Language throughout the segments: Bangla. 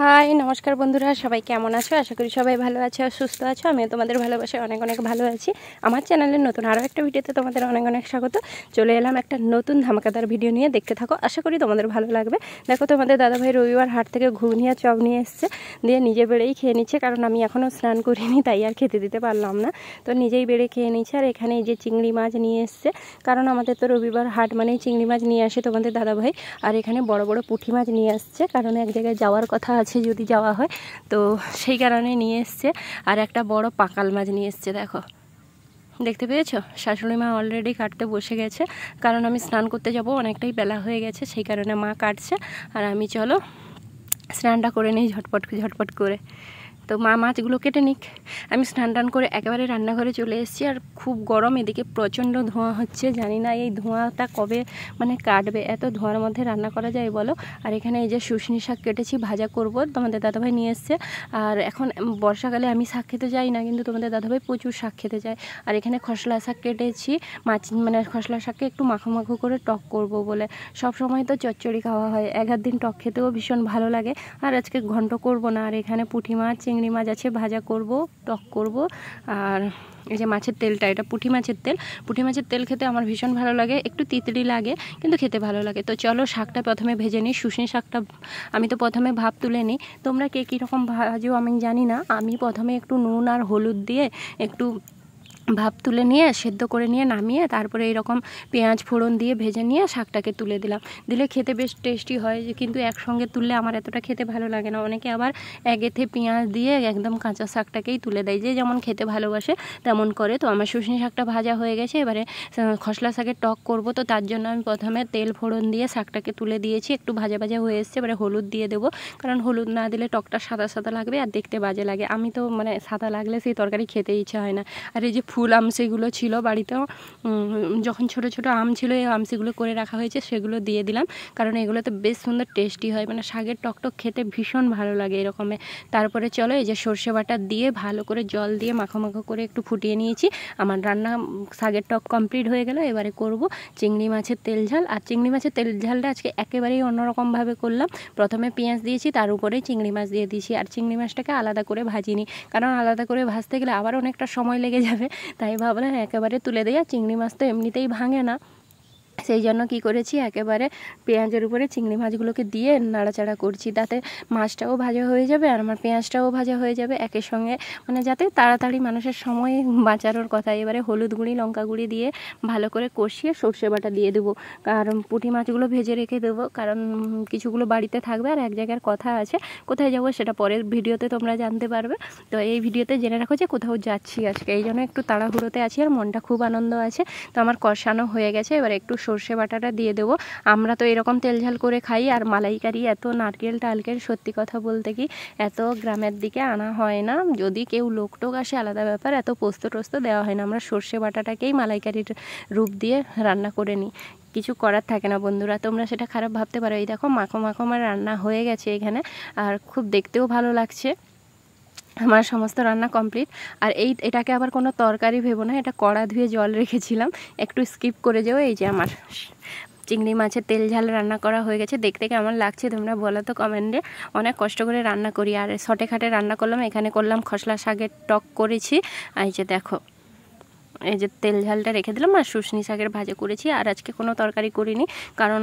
হাই নমস্কার বন্ধুরা, সবাই কেমন আছো? আশা করি সবাই ভালো আছো আর সুস্থ আছো। আমিও তোমাদের ভালোবাসায় অনেক অনেক ভালো আছি। আমার চ্যানেলের নতুন আরও একটা ভিডিওতে তোমাদের অনেক অনেক স্বাগত। চলে এলাম একটা নতুন ধামাকাদার ভিডিও নিয়ে, দেখতে থাকো, আশা করি তোমাদের ভালো লাগবে। দেখো, তোমাদের দাদাভাই রবিবার হাট থেকে ঘুগনি আর চপ নিয়ে এসছে, দিয়ে নিজে বেড়েই খেয়ে নিচ্ছে, কারণ আমি এখনও স্নান করিনি, তাই আর খেতে দিতে পারলাম না। তো নিজেই বেড়ে খেয়ে নিচ্ছে। আর এখানে এই যে চিংড়ি মাছ নিয়ে এসছে, কারণ আমাদের তো রবিবার হাট মানেই চিংড়ি মাছ নিয়ে আসে তোমাদের দাদাভাই। আর এখানে বড় বড় পুঁটি মাছ নিয়ে আসছে, কারণ এক জায়গায় যাওয়ার কথা আছে, যদি যাওয়া হয় তো সেই কারণে নিয়ে এসছে। আর একটা বড় পাকাল মাছ নিয়ে এসছে, দেখো, দেখতে পেয়েছো? শাশুড়ি মা অলরেডি কাটতে বসে গেছে, কারণ আমি স্নান করতে যাব, অনেকটাই বেলা হয়ে গেছে, সেই কারণে মা কাটছে। আর আমি চলো স্নানটা করে নিই ঝটপট ঝটপট করে। তো মা মাছগুলো কেটে নিক, আমি স্নান টান করে একেবারে রান্নাঘরে চলে এসেছি। আর খুব গরম, এদিকে প্রচণ্ড ধোঁয়া হচ্ছে, জানি না এই ধোঁয়াটা কবে কাটবে, এত ধোঁয়ার মধ্যে রান্না করা যায় বলো। আর এখানে এই যে শুশনি শাক কেটেছি, ভাজা করব, তোমাদের দাদাভাই নিয়ে এসছে। আর এখন বর্ষাকালে আমি শাক খেতে যাই না, কিন্তু তোমাদের দাদাভাই প্রচুর শাক খেতে যায়। আর এখানে খসলা শাক কেটেছি, খসলা শাককে একটু মাখো মাখো করে টক করব বলে। সব সময় তো চচ্চড়ি খাওয়া হয়, এক আধ দিন টক খেতেও ভীষণ ভালো লাগে। আর আজকে ঘন্ট করব না। আর এখানে পুঁটি মাছ চিংড়ি মাছ আছে, ভাজা করব, টক করব। আর এই যে মাছের তেলটা, এটা পুঁটি মাছের তেল। পুঁটি মাছের তেল খেতে আমার ভীষণ ভালো লাগে, একটু তিতলি লাগে কিন্তু খেতে ভালো লাগে। তো চলো শাকটা প্রথমে ভেজে নিই। শুশনি শাকটা আমি তো প্রথমে ভাপ তুলে নিই, তোমরা কে কীরকম ভাজো আমি জানি না। আমি প্রথমে একটু নুন আর হলুদ দিয়ে একটু ভাপ তুলে নিয়ে সেদ্ধ করে নিয়ে নামিয়ে তারপরে এইরকম পেঁয়াজ ফোড়ন দিয়ে ভেজে নিয়ে শাকটাকে তুলে দিলাম, দিলে খেতে বেশ টেস্টি হয়। কিন্তু একসঙ্গে তুললে আমার এতটা খেতে ভালো লাগে না। অনেকে আবার এগেথে পেঁয়াজ দিয়ে একদম কাঁচা শাকটাকেই তুলে দেয়, যে যেমন খেতে ভালোবাসে তেমন করে। তো আমার শুশনি শাকটা ভাজা হয়ে গেছে, এবারে খসলা শাকের টক করব। তো তার জন্য আমি প্রথমে তেল ফোড়ন দিয়ে শাকটাকে তুলে দিয়েছি, একটু ভাজা ভাজা হয়ে এসছে। এবারে হলুদ দিয়ে দেবো, কারণ হলুদ না দিলে টকটা সাদা সাদা লাগবে আর দেখতে বাজে লাগে। আমি তো সাদা লাগলে সেই তরকারি খেতে ইচ্ছা হয় না। আর এই যে ফুল আমসিগুলো ছিল বাড়িতেও, যখন ছোট ছোট আম ছিল, এই আমসিগুলো করে রাখা হয়েছে, সেগুলো দিয়ে দিলাম, কারণ এগুলোতে বেশ সুন্দর টেস্টি হয়, শাকের টকটক খেতে ভীষণ ভালো লাগে এরকমে। তারপরে চলো এই যে সর্ষে বাটা দিয়ে ভালো করে জল দিয়ে মাখো মাখো করে একটু ফুটিয়ে নিয়েছি। আমার রান্না শাকের টক কমপ্লিট হয়ে গেল। এবারে করব চিংড়ি মাছের তেল ঝাল। আর চিংড়ি মাছের তেল ঝালটা আজকে একেবারেই অন্যরকমভাবে করলাম। প্রথমে পেঁয়াজ দিয়েছি, তার উপরে চিংড়ি মাছ দিয়ে দিয়েছি। আর চিংড়ি মাছটাকে আলাদা করে ভাজিনি, কারণ আলাদা করে ভাজতে গেলে আবার অনেকটা সময় লেগে যাবে, তাই ভাবলাম একেবারে তুলে দেওয়া। চিংড়ি মাছ তো এমনিতেই ভাঙে না, সেই জন্য কী করেছি, একেবারে পেঁয়াজের উপরে চিংড়ি মাছগুলোকে দিয়ে নাড়াচাড়া করছি, তাতে মাছটাও ভাজা হয়ে যাবে আর আমার পেঁয়াজটাও ভাজা হয়ে যাবে একের সঙ্গে, যাতে তাড়াতাড়ি মানুষের সময় বাঁচানোর কথা। এবারে হলুদ গুঁড়ি লঙ্কা গুঁড়ি দিয়ে ভালো করে কষিয়ে সর্ষে বাটা দিয়ে দেবো। কারণ পুঁটি মাছগুলো ভেজে রেখে দেবো, কারণ কিছুগুলো বাড়িতে থাকবে আর এক জায়গার কথা আছে, কোথায় যাবো সেটা পরের ভিডিওতে তোমরা জানতে পারবে। তো এই ভিডিওতে জেনে রাখো যে কোথাও যাচ্ছি আজকে, এই জন্য একটু তাড়াহুড়োতে আছি আর মনটা খুব আনন্দ আছে। তো আমার কষানো হয়ে গেছে, এবার একটু সর্ষে বাটাটা দিয়ে দেবো। আমরা তো এরকম তেল ঝাল করে খাই, আর মালাইকারি এত নারকেল টালকেল সত্যি কথা বলতে কি এত গ্রামের দিকে আনা হয় না। যদি কেউ লোক টোক আসে আলাদা ব্যাপার, এত পোস্ত টোস্ত দেওয়া হয় না। আমরা সর্ষে বাটাটাকেই মালাইকারির রূপ দিয়ে রান্না করে নিই, কিছু করার থাকে না বন্ধুরা, তোমরা সেটা খারাপ ভাবতে পারো। এই দেখো মাখো মাখো আমার রান্না হয়ে গেছে এখানে, আর খুব দেখতেও ভালো লাগছে। আমার সমস্ত রান্না কমপ্লিট। আর এটাকে আবার কোনো তরকারি ভেবো না, এটা কড়া ধুয়ে জল রেখেছিলাম, একটু স্কিপ করে যাও। এই যে আমার চিংড়ি মাছের তেল ঝাল রান্না করা হয়ে গেছে। দেখতে কেমন লাগছে তোমরা বলো তো কমেন্টে। অনেক কষ্ট করে রান্না করি, আর শর্টে খাটে রান্না করলাম। এখানে করলাম খসলা শাকের টক করেছি, এই যে দেখো, এই যে তেল ঝালটা রেখে দিলাম। আর শুশনি শাকের ভাজা করেছি, আর আজকে কোনো তরকারি করিনি, কারণ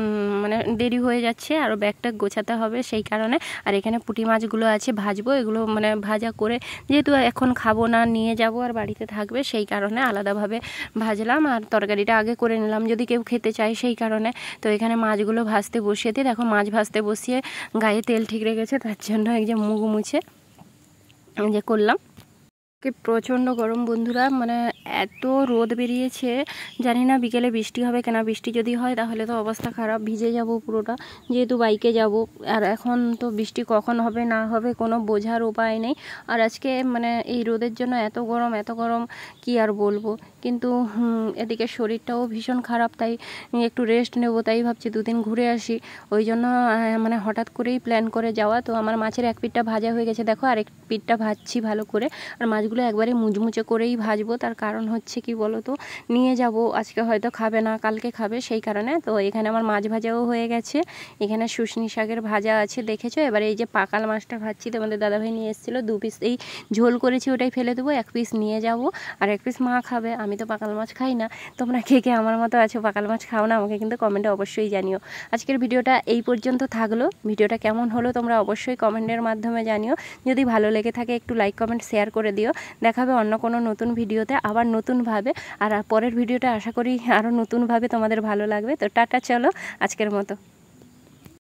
দেরি হয়ে যাচ্ছে, আরও ব্যাগটা গোছাতে হবে সেই কারণে। আর এখানে পুঁটি মাছগুলো আছে, ভাজবো এগুলো, ভাজা করে, যেহেতু এখন খাবো না, নিয়ে যাব আর বাড়িতে থাকবে, সেই কারণে আলাদাভাবে ভাজলাম। আর তরকারিটা আগে করে নিলাম যদি কেউ খেতে চায়, সেই কারণে। তো এখানে মাছগুলো ভাজতে বসিয়ে দিয়ে দেখো, মাছ ভাজতে বসিয়ে গায়ে তেল ঠিক রেখেছে, তার জন্য এই যে মুখ মুছে যে করলাম। প্রচণ্ড গরম বন্ধুরা, এত রোদ বেরিয়েছে, জানি না বিকেলে বৃষ্টি হবে কিনা। বৃষ্টি যদি হয় তাহলে তো অবস্থা খারাপ, ভিজে যাব পুরোটা, যেহেতু বাইকে যাব। আর এখন তো বৃষ্টি কখন হবে না হবে কোনো বোঝার উপায় নেই। আর আজকে এই রোদের জন্য এত গরম কি আর বলবো। কিন্তু এদিকে শরীরটাও ভীষণ খারাপ, তাই একটু রেস্ট নেব, তাই ভাবছি দুদিন ঘুরে আসি। ওই জন্য মানে হঠাৎ করেই প্ল্যান করে যাওয়া। তো আমার মাছের এক পিঠটা ভাজা হয়ে গেছে, দেখো আরেক পিঠটা ভাজছি ভালো করে। আর মাছগুলো একবারে মুচমুচে করেই ভাজবো, তার কারণ হচ্ছে কি বলো তো, নিয়ে যাব আজকে হয়তো খাবে না, কালকে খাবে, সেই কারণে। তো এখানে আমার মাছ ভাজাও হয়ে গেছে, এখানে শুশনি শাকের ভাজা আছে দেখেছো। এবারে এই যে পাকাল মাছটা ভাজছি, তোমাদের দাদাভাই নিয়ে এসেছিলো 2 পিস, এই ঝোল করেছি ওটাই ফেলে দেবো, 1 পিস নিয়ে যাব আর 1 পিস মা খাবে। আমি তো পাকাল মাছ খাই না, তোমরা কে কে আমার মতো আছো পাকাল মাছ খাও না আমাকে কিন্তু কমেন্টে অবশ্যই জানিও। আজকের ভিডিওটা এই পর্যন্ত থাকলো, ভিডিওটা কেমন হলো তোমরা অবশ্যই কমেন্টের মাধ্যমে জানিও। যদি ভালো লেগে থাকে একটু লাইক কমেন্ট শেয়ার করে দিও। দেখাবে অন্য কোনো নতুন ভিডিওতে আবার নতুনভাবে, আর পরের ভিডিওটা আশা করি আরও নতুনভাবে তোমাদের ভালো লাগবে। তো টাটা, চলো আজকের মতো।